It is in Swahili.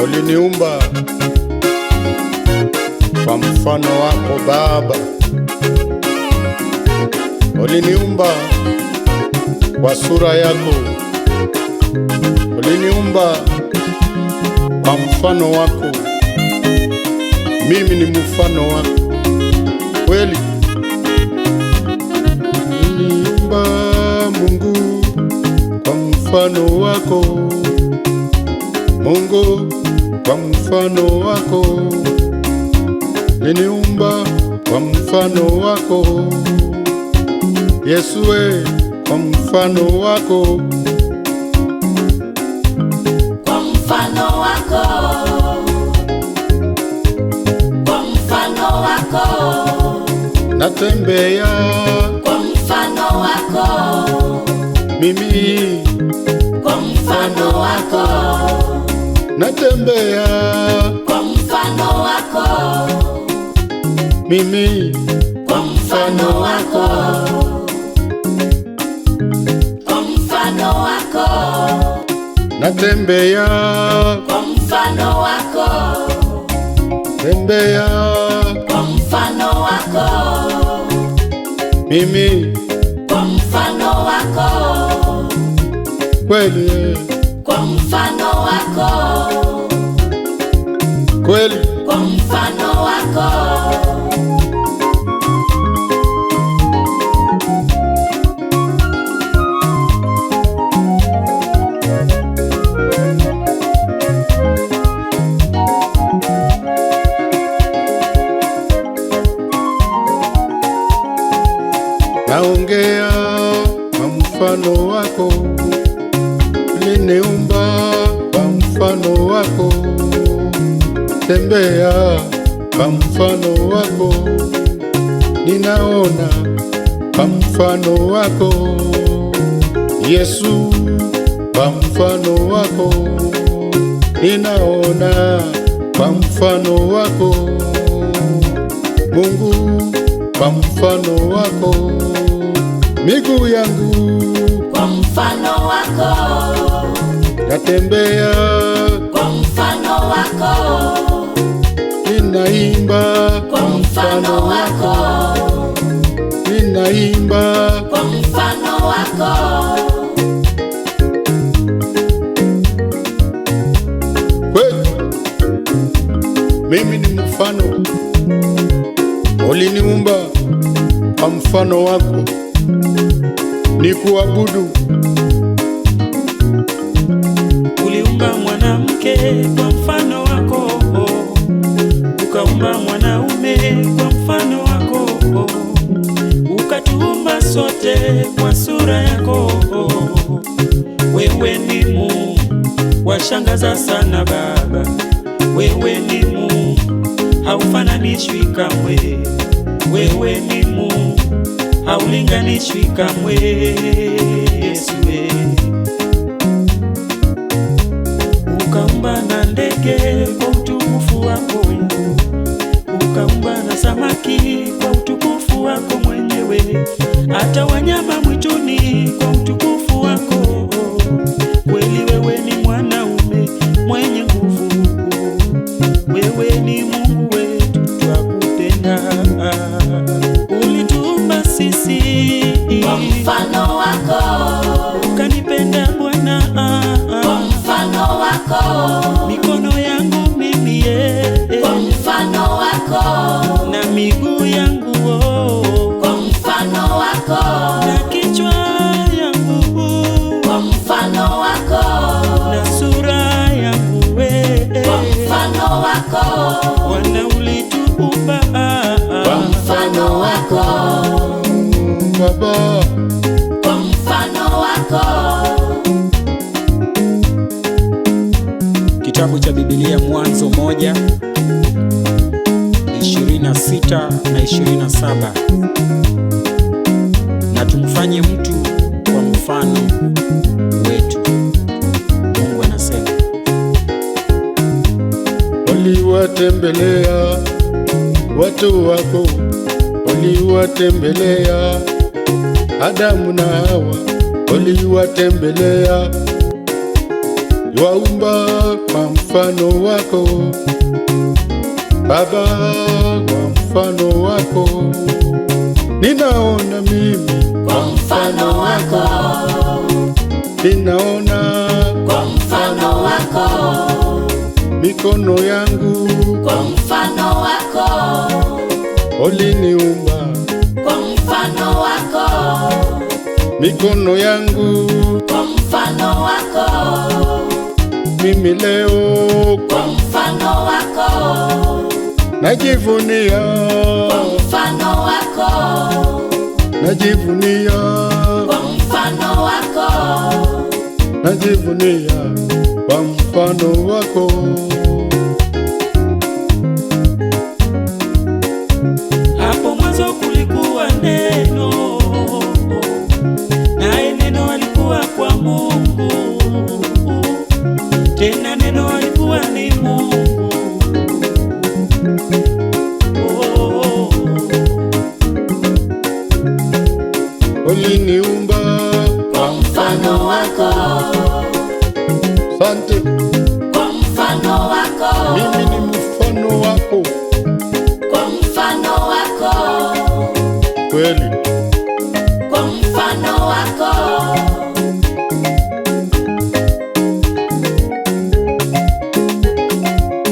Uliniumba kwa mfano wako Baba, uliniumba kwa sura yako, uliniumba kwa mfano wako. Mimi ni mfano wako kweli. Uliniumba Mungu kwa mfano wako, Mungu kwa mfano wako, uliniumba kwa mfano wako. Yesu we, kwa mfano wako, kwa mfano wako, kwa mfano wako, natembea kwa mfano wako, mimi kwa mfano wako, natembea kwa mfano wako, mimi kwa mfano wako, kwa mfano wako, natembea, kwa mfano wako, tembea kwa mfano wako, mimi kwa mfano wako, kweli, kwa mfano wako, kweli. kwa mfano wako. Naongea kwa mfano wako, uliniumba kwa mfano wako, tembea kwa mfano wako, ninaona kwa mfano wako. Yesu kwa mfano wako, ninaona kwa mfano wako. Mungu kwa mfano wako, miguu yangu Kwa mfano wako, natembea, kwa mfano wako, ninaimba kwa mfano wako, ninaimba kwa mfano wako, kweli. Mimi ni mfano, uliniumba kwa mfano wako, ni kuabudu. Uliumba mwanamke kwa mfano wako, ukaumba mwanaume kwa mfano wako, ukatuumba sote kwa sura yako. Wewe ni Mungu, washangaza sana Baba. Wewe ni Mungu, haufananishwi kamwe. Wewe ni Mungu, haulinganishwi kamwe. Yesu we, ukaumba na ndege kwa utukufu wako, ukaumba na samaki kwa utukufu wako mwenyewe, hata wanyama mwituni kwa utukufu wako. Kweli wewe ni mwanaume mwenye nguvu, wewe ni Mungu wetu, twakupenda. Ulituumba sisi kwa mfano wako, ukanipenda Bwana, kwa mfano wako, mikono yangu mimi kwa mfano wako, na miguu yangu kwa mfano wako, na kichwa yangu kwa mfano wako, na sura yangu kwa mfano wako, Bwana ulituumba kwa mfano wako, Baba, kwa mfano wako. Kitabu cha Biblia Mwanzo 1:26 na 27. Na tumfanye mtu kwa mfano wetu. Mungu anasema, uliwatembelea watu wako, uliwatembelea Adamu na Hawa, uliwatembelea waumba kwa mfano wako Baba, kwa mfano wako ninaona mimi, kwa mfano wako, ninaona kwa mfano wako, mikono yangu, kwa mfano wako, uliniumba kwa mfano wako, mikono yangu, kwa mfano wako, mimi leo kwa mfano wako, najivunia, kwa mfano wako, najivunia, kwa mfano wako, najivunia kwa mfano wako. Hapo mwanzo kulikuwa neno, naye neno alikuwa kwa Mungu, tena neno alikuwa ni Mungu. Uliniumba kwa mfano wako, asante, kwa mfano wako, mimi ni mfano wako kwa mfano wako, kweli.